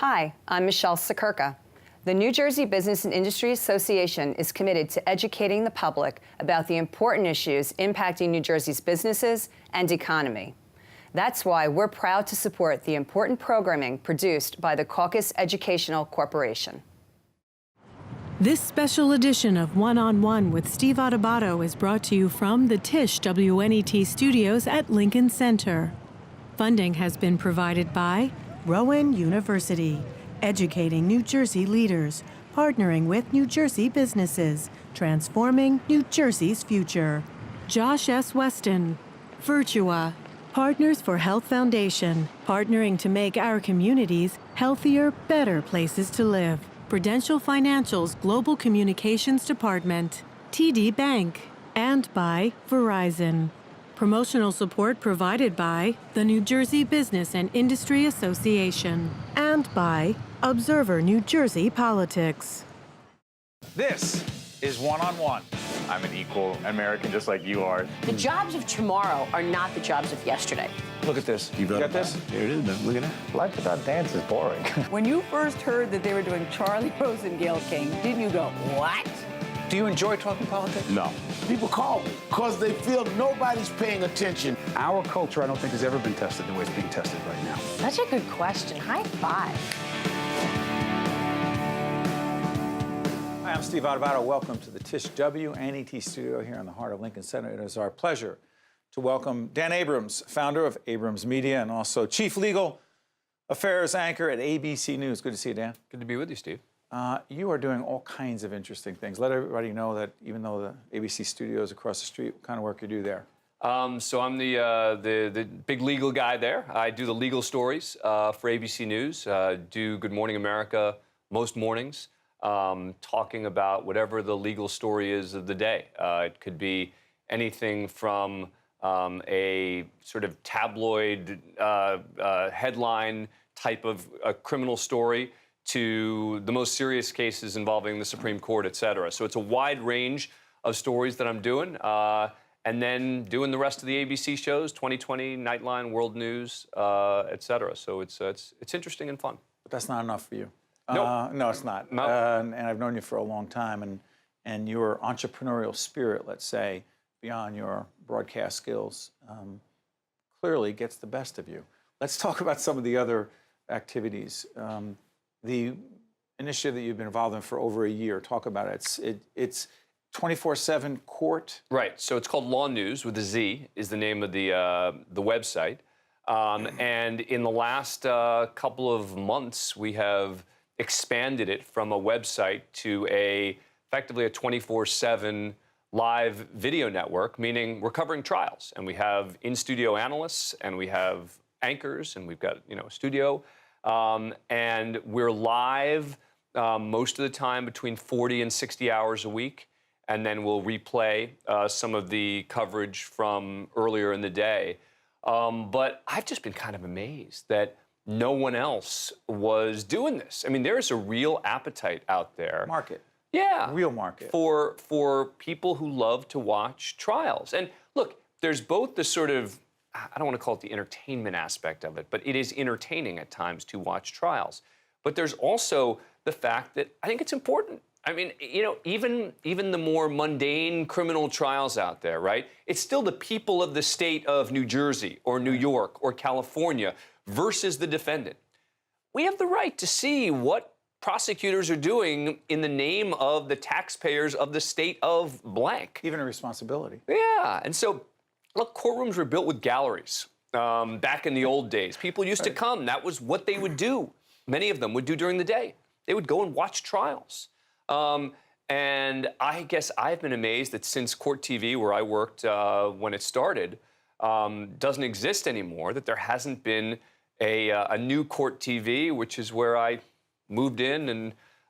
Hi, I'm Michelle Sakurka. The New Jersey Business and Industry Association is committed to educating the public about the important issues impacting New Jersey's businesses and economy. That's why we're proud to support the important programming produced by the Caucus Educational Corporation. This special edition of One-on-One with Steve Adubato is brought to you from the Tisch WNET studios at Lincoln Center. Funding has been provided by Rowan University, educating New Jersey leaders, partnering with New Jersey businesses, transforming New Jersey's future. Josh S. Weston, Virtua, Partners for Health Foundation, partnering to make our communities healthier, better places to live. Prudential Financial's Global Communications Department, TD Bank, and by Verizon. Promotional support provided by the New Jersey Business and Industry Association and by Observer New Jersey Politics. This is One-on-One. I'm an equal American just like you are. The jobs of tomorrow are not the jobs of yesterday. Look at this. You got this? Here it is, man. Look at that. Life without dance is boring. When you first heard that they were doing Charlie Rose and Gayle King, didn't you go, what? Do you enjoy talking politics? No. People call me because they feel nobody's paying attention. Our culture, I don't think, has ever been tested the way it's being tested right now. Such a good question. High five. Hi, I'm Steve Adubato. Welcome to the Tisch WNET studio here in the heart of Lincoln Center. It is our pleasure to welcome Dan Abrams, founder of Abrams Media and also Chief Legal Affairs Anchor at ABC News. Good to see you, Dan. Good to be with you, Steve. You are doing all kinds of interesting things. Let everybody know that even though the ABC studio is across the street, what kind of work you do there? So I'm the big legal guy there. I do the legal stories for ABC News, do Good Morning America most mornings, talking about whatever the legal story is of the day. It could be anything from a sort of tabloid headline type of a criminal story to the most serious cases involving the Supreme Court, et cetera. So it's a wide range of stories that I'm doing, and then doing the rest of the ABC shows, 2020, Nightline, World News, et cetera. So it's interesting and fun. But that's not enough for you. Nope. No, it's not. No. And I've known you for a long time, and your entrepreneurial spirit, let's say, beyond your broadcast skills, clearly gets the best of you. Let's talk about some of the other activities. The initiative that you've been involved in for over a year, talk about it. It's 24/7 court. Right. So it's called Law News with a Z is the name of the website. And in the last couple of months, we have expanded it from a website to effectively a 24/7 live video network, meaning we're covering trials. And we have in-studio analysts, and we have anchors, and we've got a studio. And we're live most of the time between 40 and 60 hours a week. And then we'll replay some of the coverage from earlier in the day. But I've just been kind of amazed that no one else was doing this. I mean, there is a real appetite out there. Market. Yeah. Real market. For people who love to watch trials. And look, there's both the sort of, I don't want to call it the entertainment aspect of it, but it is entertaining at times to watch trials. But there's also the fact that I think it's important. I mean, even the more mundane criminal trials out there, right? It's still the people of the state of New Jersey or New York or California versus the defendant. We have the right to see what prosecutors are doing in the name of the taxpayers of the state of blank. Even a responsibility. Yeah, and so, look, courtrooms were built with galleries back in the old days. People used to come. That was what they would do. Many of them would do during the day. They would go and watch trials. And I guess I've been amazed that since Court TV, where I worked when it started, doesn't exist anymore, that there hasn't been a new Court TV, which is where I moved in,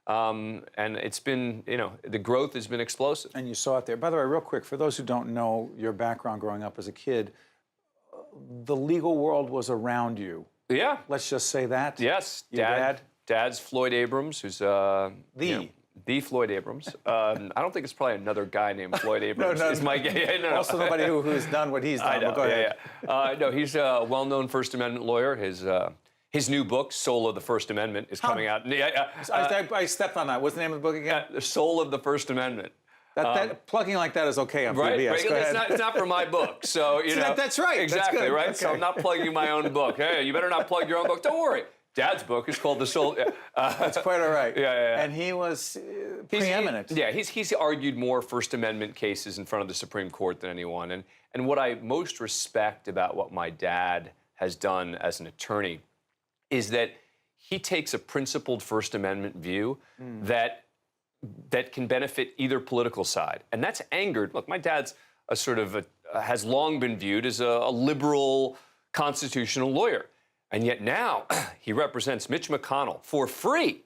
and it's been, the growth has been explosive. And you saw it there. By the way, real quick, for those who don't know your background growing up as a kid, the legal world was around you. Yeah. Let's just say that. Yes. Your dad? Dad's Floyd Abrams, who's the Floyd Abrams. I don't think it's probably another guy named Floyd Abrams. No. Also nobody who's done what he's done. I know, go ahead. No, he's a well-known First Amendment lawyer. His new book, Soul of the First Amendment, is coming out. I stepped on that. What's the name of the book again? The Soul of the First Amendment. Plugging like that is okay on Right, PBS. right. Go ahead. It's not for my book, so you know. That's right. Exactly, That's good. right. Okay. So I'm not plugging my own book. Hey, you better not plug your own book. Don't worry. Dad's book is called The Soul. That's quite all right. Yeah. And he was preeminent. He's argued more First Amendment cases in front of the Supreme Court than anyone. And what I most respect about what my dad has done as an attorney is that he takes a principled First Amendment view that can benefit either political side. And that's angered. Look, my dad's has long been viewed as a liberal constitutional lawyer. And yet now he represents Mitch McConnell for free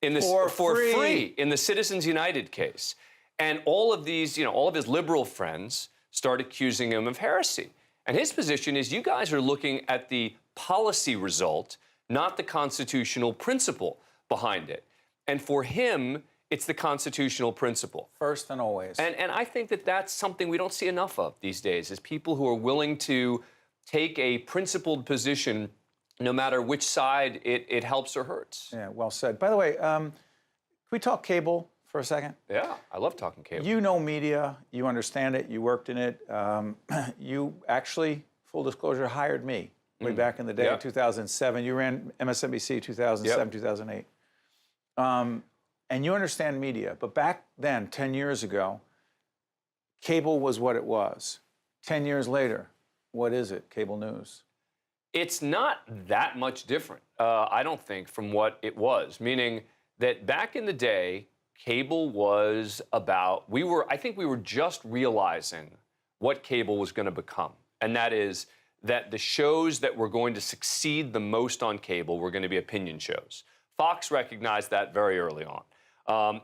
in this for free in the Citizens United case. And all of these, all of his liberal friends start accusing him of heresy. And his position is you guys are looking at the policy result, not the constitutional principle behind it. And for him, it's the constitutional principle. First and always. And I think that that's something we don't see enough of these days, is people who are willing to take a principled position no matter which side it helps or hurts. Yeah, well said. By the way, can we talk cable for a second? Yeah, I love talking cable. You know media, you understand it, you worked in it. You actually, full disclosure, hired me way back in the day, in 2007. You ran MSNBC 2007, 2008. And you understand media, but back then, 10 years ago, cable was what it was. 10 years later, what is it, cable news? It's not that much different, I don't think, from what it was. Meaning that back in the day, cable was about, I think we were just realizing what cable was going to become. And that is that the shows that were going to succeed the most on cable were going to be opinion shows. Fox recognized that very early on.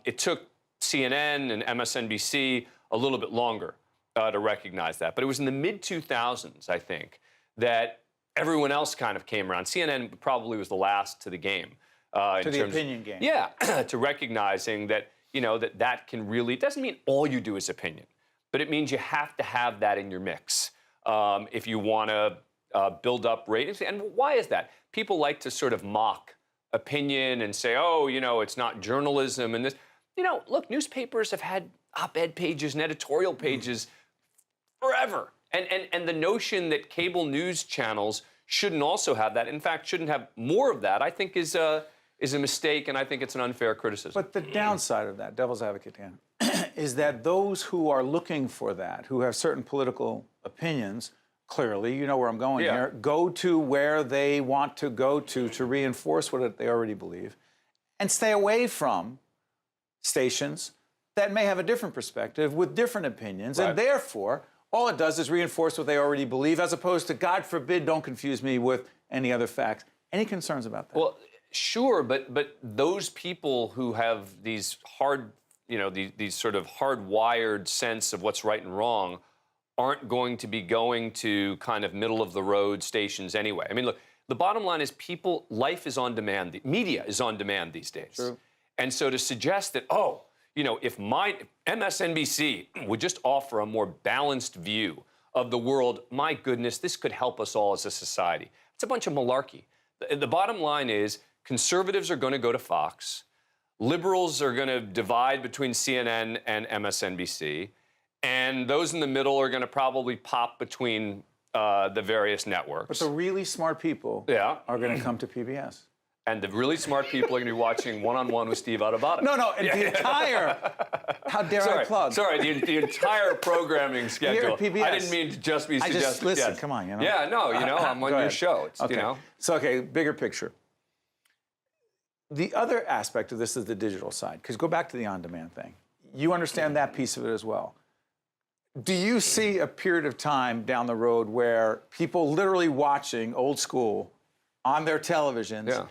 It took CNN and MSNBC a little bit longer to recognize that. But it was in the mid-2000s, I think, that everyone else kind of came around. CNN probably was the last to the game. To the opinion game. Yeah, to recognizing that, that can really, it doesn't mean all you do is opinion, but it means you have to have that in your mix if you want to build up ratings. And why is that? People like to sort of mock opinion and say, oh, it's not journalism and this. Look, newspapers have had op-ed pages and editorial pages forever. And the notion that cable news channels shouldn't also have that, in fact, shouldn't have more of that, I think is a mistake, and I think it's an unfair criticism. But the downside of that, devil's advocate, Dan, is that those who are looking for that, who have certain political opinions, clearly, you know where I'm going here, go to where they want to go to reinforce what they already believe, and stay away from stations that may have a different perspective with different opinions, and therefore, all it does is reinforce what they already believe, as opposed to, God forbid, don't confuse me with any other facts. Any concerns about that? Well, sure, but those people who have these these sort of hardwired sense of what's right and wrong aren't going to be going to kind of middle-of-the-road stations anyway. I mean, look, the bottom line is life is on demand. Media is on demand these days. True. And so to suggest that, if my MSNBC would just offer a more balanced view of the world, my goodness, this could help us all as a society. It's a bunch of malarkey. The bottom line is conservatives are going to go to Fox, liberals are going to divide between CNN and MSNBC, and those in the middle are going to probably pop between the various networks. But the really smart people are going to come to PBS. And the really smart people are going to be watching One-on-One with Steve Adubato. No, and the entire, how dare I plug? Sorry, the entire programming schedule. Here at PBS. I didn't mean to just be suggesting. Listen, come on, Yeah, no, I'm on your show. It's, okay. So, bigger picture. The other aspect of this is the digital side, because go back to the on-demand thing. You understand that piece of it as well. Do you see a period of time down the road where people literally watching old school on their televisions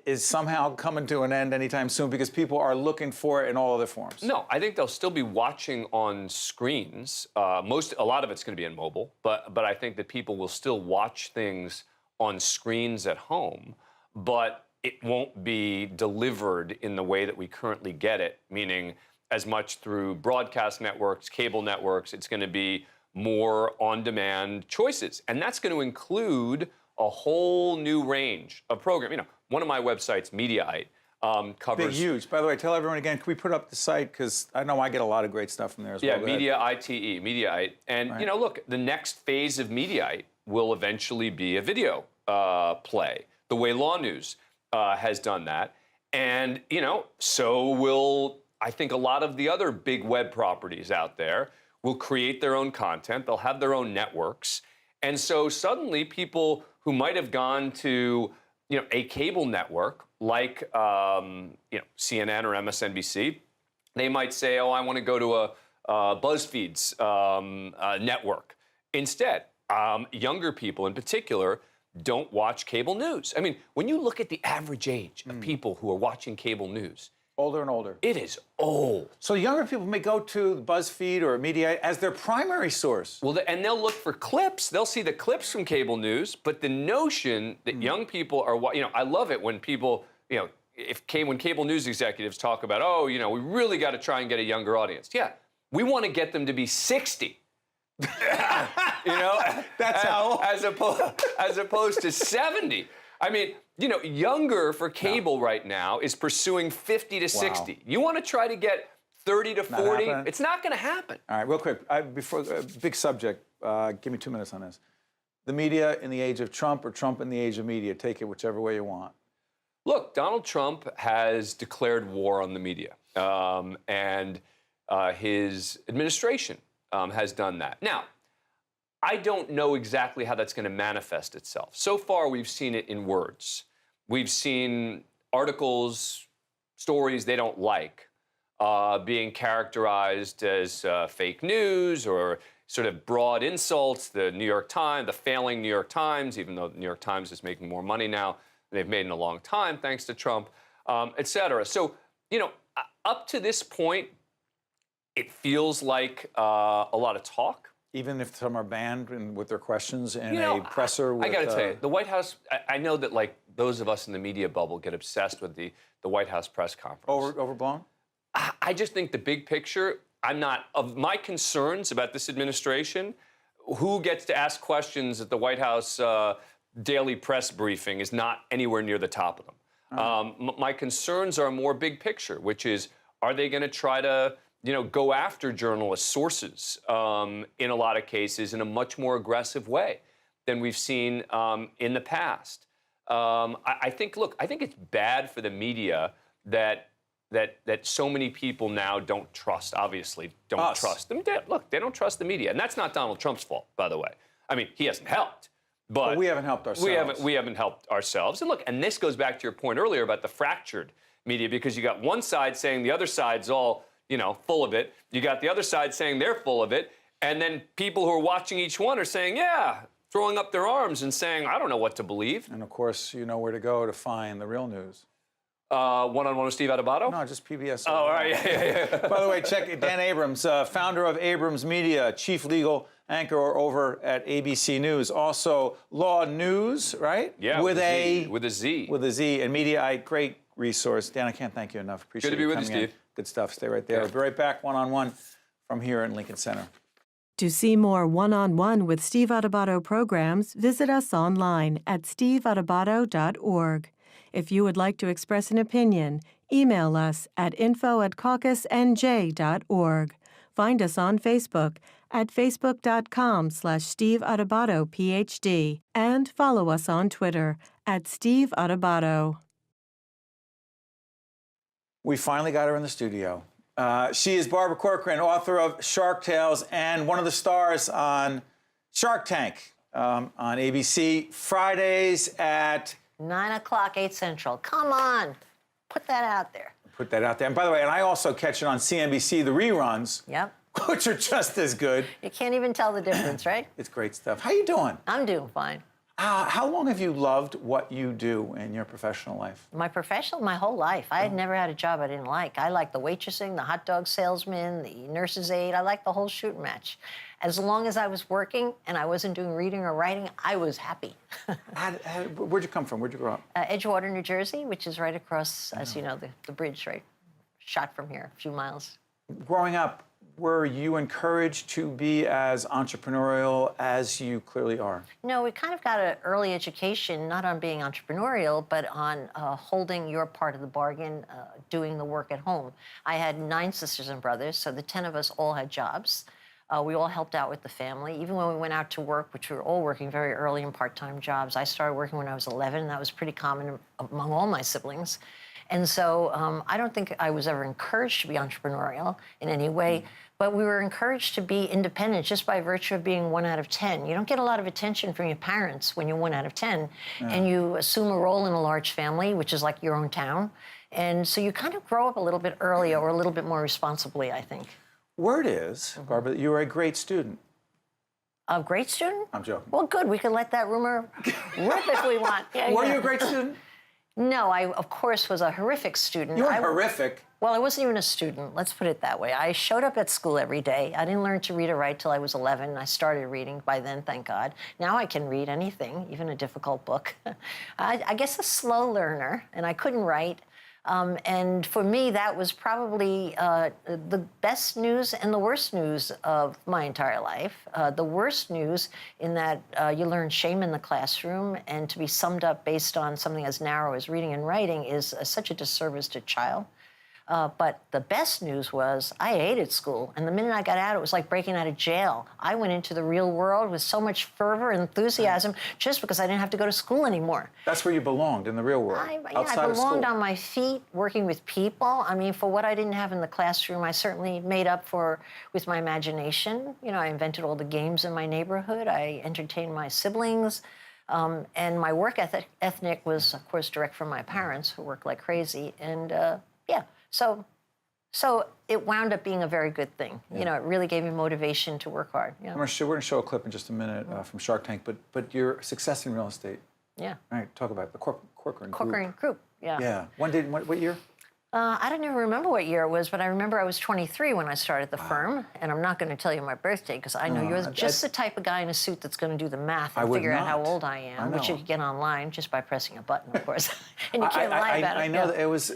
is somehow coming to an end anytime soon because people are looking for it in all other forms? No, I think they'll still be watching on screens. A lot of it's going to be in mobile, but I think that people will still watch things on screens at home, but it won't be delivered in the way that we currently get it, meaning as much through broadcast networks, cable networks. It's going to be more on-demand choices, and that's going to include a whole new range of program. You know, one of my websites, Mediaite, covers... Big, huge. By the way, tell everyone again, can we put up the site? Because I know I get a lot of great stuff from there as well. Yeah, Mediaite. And, Right. you know, look, the next phase of Mediaite will eventually be a video play, the way Law News has done that. And, you know, so will, I think, a lot of the other big web properties out there will create their own content. They'll have their own networks. And so suddenly people who might have gone to, you know, a cable network like, you know, CNN or MSNBC, they might say, oh, I want to go to a BuzzFeed's network. Instead, younger people in particular don't watch cable news. I mean, when you look at the average age of people who are watching cable news, Older and older. it is old. So younger people may go to BuzzFeed or Mediaite as their primary source. Well, and they'll look for clips. They'll see the clips from cable news, but the notion that young people are, you know, I love it when people, you know, when cable news executives talk about, oh, you know, we really got to try and get a younger audience. Yeah, we want to get them to be 60. You know, That's how. as opposed to 70. I mean, you know, younger for cable right now is pursuing 50 to 60. You want to try to get 30 to 40? happening. It's not going to happen. All right, real quick, big subject. Give me 2 minutes on this. The media in the age of Trump or Trump in the age of media. Take it whichever way you want. Look, Donald Trump has declared war on the media, and his administration has done that. Now, I don't know exactly how that's going to manifest itself. So far, we've seen it in words. We've seen articles, stories they don't like being characterized as fake news or sort of broad insults. The New York Times, the failing New York Times, even though the New York Times is making more money now than they've made in a long time, thanks to Trump, et cetera. So, you know, up to this point, it feels like a lot of talk. Even if some are banned with their questions in You know, a presser with... I got to tell you, the White House, I know that, like, those of us in the media bubble get obsessed with the White House press conference. Overblown? I just think the big picture, of my concerns about this administration, who gets to ask questions at the White House daily press briefing is not anywhere near the top of them. My concerns are more big picture, which is, are they going to try to, you know, go after journalist sources in a lot of cases in a much more aggressive way than we've seen in the past? I think it's bad for the media that so many people now don't trust, obviously, trust them. They don't trust the media. And that's not Donald Trump's fault, by the way. I mean, he hasn't helped. But we haven't helped ourselves. We haven't helped ourselves. And look, and this goes back to your point earlier about the fractured media, because you got one side saying the other side's all, you know, full of it. You got the other side saying they're full of it. And then people who are watching each one are saying, yeah, throwing up their arms and saying, I don't know what to believe. And of course, you know where to go to find the real news. One-on-one with Steve Adubato? No, just PBS. Oh, all right, yeah. By the way, check Dan Abrams, founder of Abrams Media, chief legal anchor over at ABC News. Also, Law News, right? Yeah, with a Z. With a Z. And Mediaite, great resource. Dan, I can't thank you enough. Appreciate Good to be with you, coming in. Steve. Good stuff. Stay right there. Yeah. We'll be right back, one-on-one from here in Lincoln Center. To see more one-on-one with Steve Adubato programs, visit us online at steveadubato.org. If you would like to express an opinion, email us at info@caucusnj.org. Find us on Facebook at facebook.com/Steve Adubato PhD and follow us on Twitter at Steve Adubato. We finally got her in the studio. She is Barbara Corcoran, author of Shark Tales and one of the stars on Shark Tank on ABC, Fridays at... 9 o'clock, 8 Central. Come on. Put that out there. Put that out there. And by the way, and I also catch it on CNBC, the reruns, Yep. which are just as good. You can't even tell the difference, right? It's great stuff. How you doing? I'm doing fine. How long have you loved what you do in your professional life? My whole life. I had never had a job I didn't like. I liked the waitressing, the hot dog salesman, the nurse's aide. I liked the whole shooting match. As long as I was working and I wasn't doing reading or writing, I was happy. Where'd you come from? Where'd you grow up? Edgewater, New Jersey, which is right across, as you know, the bridge, right? Shot from here, a few miles. Growing up, were you encouraged to be as entrepreneurial as you clearly are? No, we kind of got an early education, not on being entrepreneurial, but on holding your part of the bargain, doing the work at home. I had 9 sisters and brothers, so the 10 of us all had jobs. We all helped out with the family. Even when we went out to work, which we were all working very early in part-time jobs, I started working when I was 11, and that was pretty common among all my siblings. And so I don't think I was ever encouraged to be entrepreneurial in any way, but we were encouraged to be independent just by virtue of being 1 out of 10. You don't get a lot of attention from your parents when you're 1 out of 10, and you assume a role in a large family, which is like your own town. And so you kind of grow up a little bit earlier or a little bit more responsibly, I think. Word is, Barbara, that you were a great student. A great student? I'm joking. Well, good. We can let that rumor rip if we want. Yeah, Were you a great student? No, I, of course, was a horrific student. You were horrific. Well, I wasn't even a student. Let's put it that way. I showed up at school every day. I didn't learn to read or write till I was 11. I started reading by then, thank God. Now I can read anything, even a difficult book. I guess a slow learner, and I couldn't write. And for me, that was probably the best news and the worst news of my entire life. The worst news in that you learn shame in the classroom, and to be summed up based on something as narrow as reading and writing is such a disservice to a child. But the best news was I hated school. And the minute I got out, it was like breaking out of jail. I went into the real world with so much fervor and enthusiasm just because I didn't have to go to school anymore. That's where you belonged, in the real world, outside I of school. belonged on my feet, working with people. I mean, for what I didn't have in the classroom, I certainly made up for with my imagination. You know, I invented all the games in my neighborhood. I entertained my siblings. And my work ethic was, of course, direct from my parents, who worked like crazy. And, yeah. So it wound up being a very good thing. Yeah. You know, it really gave me motivation to work hard. Yeah. We're going to show a clip in just a minute from Shark Tank, but your success in real estate. Yeah. All right, talk about it. The Corcoran Group. Corcoran Group, yeah. Yeah. What year? I don't even remember what year it was, but I remember I was 23 when I started the firm, and I'm not going to tell you my birthday because I know you're just the type of guy in a suit that's going to do the math and figure out how old I am, which you could get online just by pressing a button, of course. And you can't lie about it. I know that it was...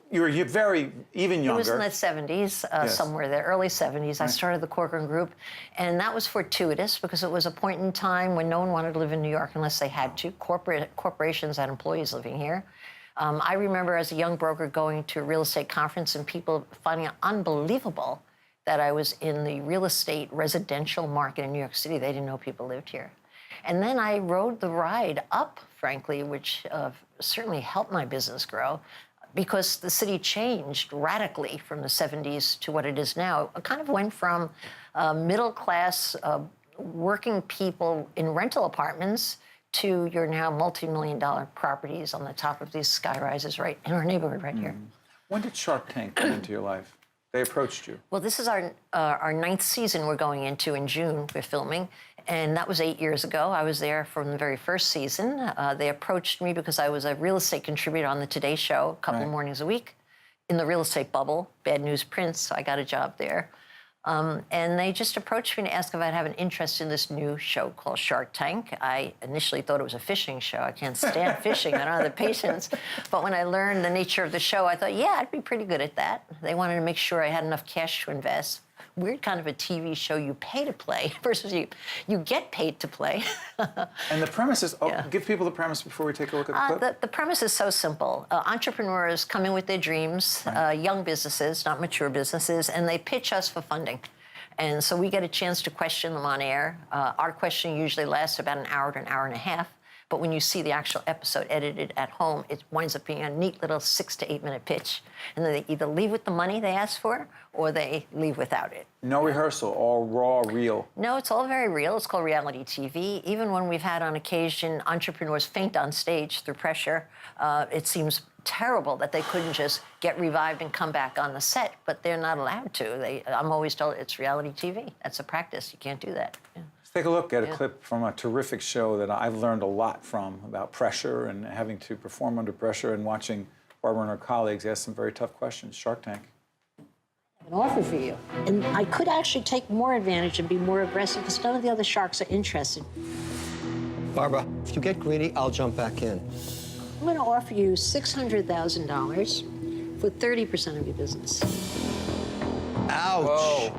You were very, even younger. It was in the 70s, yes. Somewhere there, early 70s. I started the Corcoran Group, and that was fortuitous because it was a point in time when no one wanted to live in New York unless they had to. Corporations had employees living here. I remember as a young broker going to a real estate conference and people finding it unbelievable that I was in the real estate residential market in New York City. They didn't know people lived here. And then I rode the ride up, frankly, which certainly helped my business grow, because the city changed radically from the 70s to what it is now. It kind of went from middle-class working people in rental apartments to your now multi-million-dollar properties on the top of these skyrises right in our neighborhood right here. When did Shark Tank come into your life? They approached you. Well, this is our 9th season we're going into in June. We're filming. And that was 8 years ago. I was there from the very first season. They approached me because I was a real estate contributor on the Today Show a couple mornings a week in the real estate bubble, Bad News Prince, so I got a job there. And they just approached me to ask if I'd have an interest in this new show called Shark Tank. I initially thought it was a fishing show. I can't stand fishing. I don't have the patience. But when I learned the nature of the show, I thought, yeah, I'd be pretty good at that. They wanted to make sure I had enough cash to invest. Weird kind of a TV show you pay to play versus you get paid to play. And the premise is, give people the premise before we take a look at the clip. The premise is so simple. Entrepreneurs come in with their dreams, young businesses, not mature businesses, and they pitch us for funding. And so we get a chance to question them on air. Our questioning usually lasts about an hour to an hour and a half. But when you see the actual episode edited at home, it winds up being a neat little 6 to 8 minute pitch. And then they either leave with the money they asked for or they leave without it. No rehearsal, all raw, real. No, it's all very real. It's called reality TV. Even when we've had on occasion entrepreneurs faint on stage through pressure, it seems terrible that they couldn't just get revived and come back on the set, but they're not allowed to. I'm always told it's reality TV. That's a practice. You can't do that. Yeah. Take a look at a clip from a terrific show that I've learned a lot from about pressure and having to perform under pressure and watching Barbara and her colleagues ask some very tough questions. Shark Tank. An offer for you. And I could actually take more advantage and be more aggressive because none of the other sharks are interested. Barbara, if you get greedy, I'll jump back in. I'm going to offer you $600,000 for 30% of your business. Ouch. Whoa.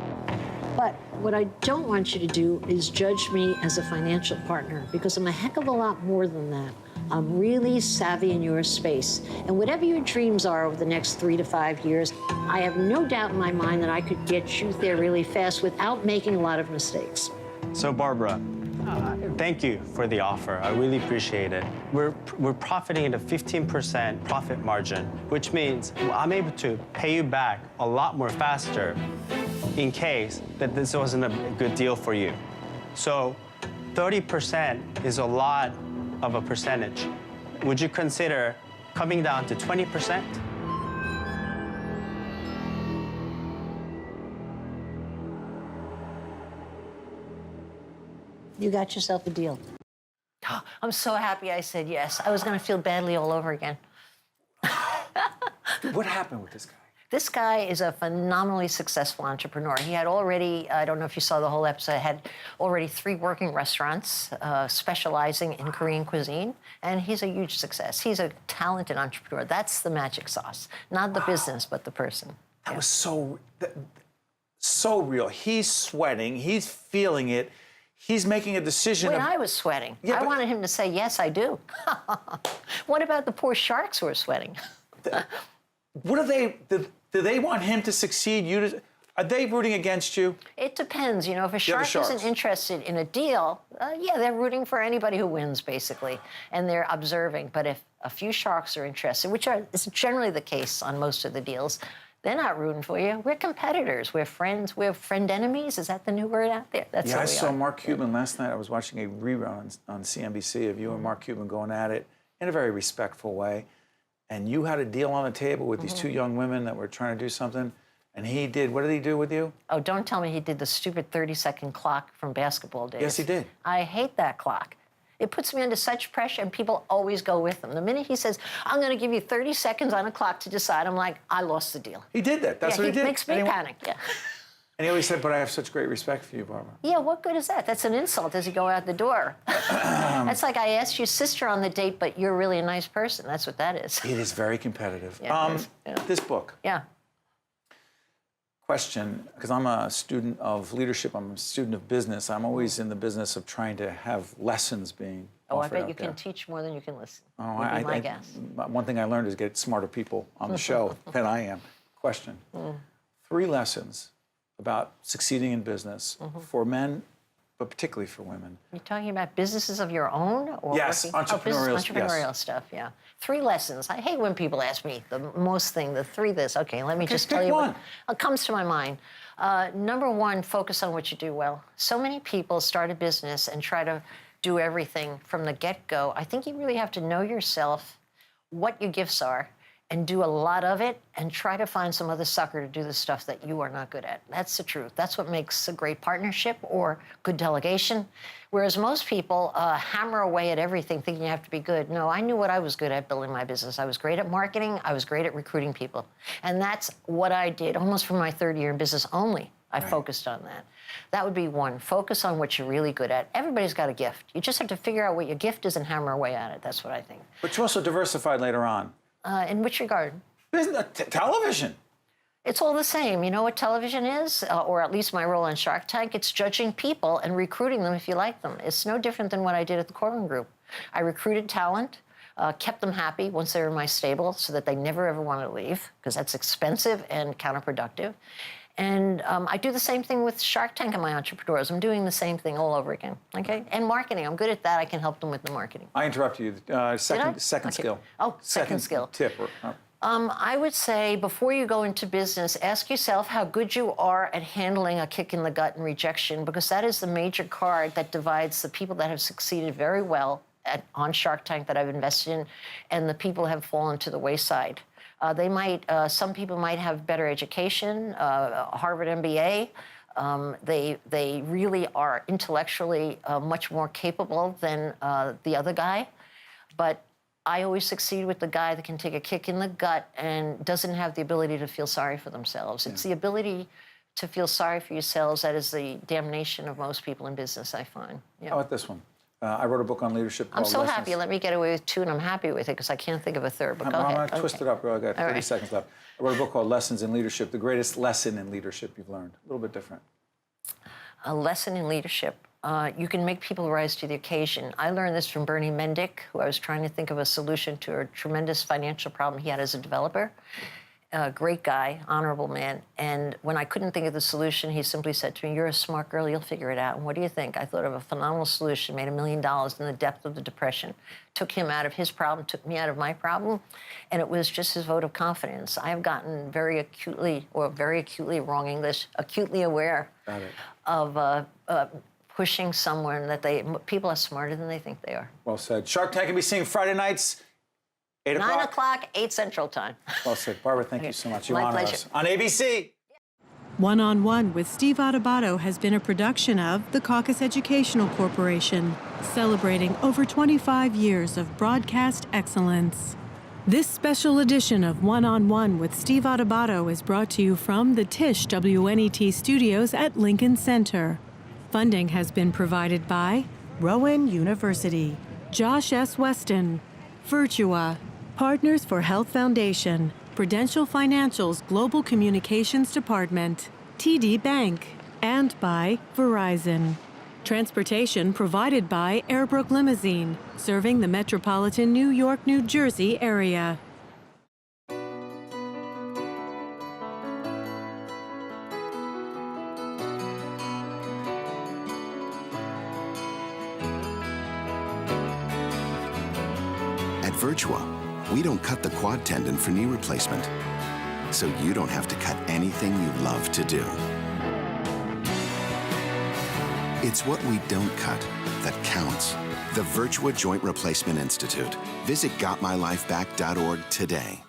But what I don't want you to do is judge me as a financial partner, because I'm a heck of a lot more than that. I'm really savvy in your space. And whatever your dreams are over the next 3 to 5 years, I have no doubt in my mind that I could get you there really fast without making a lot of mistakes. So, Barbara, thank you for the offer. I really appreciate it. We're profiting at a 15% profit margin, which means I'm able to pay you back a lot more faster in case that this wasn't a good deal for you. So 30% is a lot of a percentage. Would you consider coming down to 20%? You got yourself a deal. I'm so happy I said yes. I was going to feel badly all over again. What happened with this guy? This guy is a phenomenally successful entrepreneur. He had already, I don't know if you saw the whole episode, had already 3 working restaurants specializing in Korean cuisine, and he's a huge success. He's a talented entrepreneur. That's the magic sauce. Not the business, but the person. That was so real. He's sweating. He's feeling it. He's making a decision. Wait, I was sweating. Yeah, I wanted him to say, yes, I do. What about the poor sharks who are sweating? What are they? Do they want him to succeed? Are they rooting against you? It depends. You know, if a shark isn't interested in a deal, yeah, they're rooting for anybody who wins, basically, and they're observing. But if a few sharks are interested, which is generally the case on most of the deals, they're not rooting for you. We're competitors. We're friends. We're friend enemies. Is that the new word out there? That's yeah, what I we saw are. Mark Cuban last night. I was watching a rerun on CNBC of you and Mark Cuban going at it in a very respectful way. And you had a deal on the table with these 2 young women that were trying to do something, and he did. What did he do with you? Oh, don't tell me he did the stupid 30-second clock from basketball days. Yes, he did. I hate that clock. It puts me under such pressure, and people always go with him. The minute he says, I'm going to give you 30 seconds on a clock to decide, I'm like, I lost the deal. He did that. That's what he did. It makes me panic. Yeah. And he always said, but I have such great respect for you, Barbara. Yeah, what good is that? That's an insult as you go out the door. That's like I asked your sister on the date, but you're really a nice person. That's what that is. It is very competitive. Yeah, it is. Yeah. This book. Yeah. Question, because I'm a student of leadership, I'm a student of business. I'm always in the business of trying to have lessons being Oh, I offered bet out you there. can teach more than you can listen. Oh, Would be my guess. One thing I learned is get smarter people on the show than I am. Question. 3 lessons about succeeding in business for men, but particularly for women. You're talking about businesses of your own? Or Yes, working? entrepreneurial, entrepreneurial stuff, yeah. 3 lessons. I hate when people ask me the most thing, the 3 this. Okay, let me just tell you one. what comes to my mind. Number 1, focus on what you do well. So many people start a business and try to do everything from the get-go. I think you really have to know yourself, what your gifts are, and do a lot of it, and try to find some other sucker to do the stuff that you are not good at. That's the truth. That's what makes a great partnership or good delegation. Whereas most people hammer away at everything thinking you have to be good. No, I knew what I was good at building my business. I was great at marketing. I was great at recruiting people. And that's what I did almost from my 3rd year in business only. I focused on that. That would be 1. Focus on what you're really good at. Everybody's got a gift. You just have to figure out what your gift is and hammer away at it. That's what I think. But you also diversified later on. In which regard? Television. It's all the same. You know what television is? Or at least my role on Shark Tank? It's judging people and recruiting them if you like them. It's no different than what I did at the Corcoran Group. I recruited talent, kept them happy once they were in my stable so that they never ever wanted to leave, because that's expensive and counterproductive. And I do the same thing with Shark Tank and my entrepreneurs. I'm doing the same thing all over again, okay? And marketing, I'm good at that. I can help them with the marketing. I interrupted you. Second skill. Oh, second skill. Tip. I would say before you go into business, ask yourself how good you are at handling a kick in the gut and rejection, because that is the major card that divides the people that have succeeded very well on Shark Tank that I've invested in and the people who have fallen to the wayside. Some people might have better education, Harvard MBA. They really are intellectually much more capable than the other guy. But I always succeed with the guy that can take a kick in the gut and doesn't have the ability to feel sorry for themselves. It's the ability to feel sorry for yourselves that is the damnation of most people in business, I find. Yeah. How about this one? I wrote a book on leadership I'm called so Lessons. happy you let me get away with 2, and I'm happy with it because I can't think of a third, but go I'm ahead. going to twist it up, girl. I got 30 right. seconds left. I wrote a book called Lessons in Leadership, the greatest lesson in leadership you've learned. A little bit different. A lesson in leadership. You can make people rise to the occasion. I learned this from Bernie Mendick, who I was trying to think of a solution to a tremendous financial problem he had as a developer. A great guy, honorable man. And when I couldn't think of the solution, he simply said to me, "You're a smart girl, you'll figure it out." And what do you think? I thought of a phenomenal solution, made $1 million in the depth of the Depression, took him out of his problem, took me out of my problem, and it was just his vote of confidence. I have gotten very acutely wrong English, acutely aware of pushing someone that people are smarter than they think they are. Well said. Shark Tank can be seen Friday nights, 8 o'clock. 9 o'clock, 8 Central Time. Well said. Barbara, thank you so much. You My honor pleasure. us. On ABC. One-on-One with Steve Adubato has been a production of the Caucus Educational Corporation, celebrating over 25 years of broadcast excellence. This special edition of One-on-One with Steve Adubato is brought to you from the Tisch WNET studios at Lincoln Center. Funding has been provided by Rowan University, Josh S. Weston, Virtua, Partners for Health Foundation, Prudential Financial's Global Communications Department, TD Bank, and by Verizon. Transportation provided by Airbrook Limousine, serving the metropolitan New York, New Jersey area. At Virtua, we don't cut the quad tendon for knee replacement, so you don't have to cut anything you love to do. It's what we don't cut that counts. The Virtua Joint Replacement Institute. Visit gotmylifeback.org today.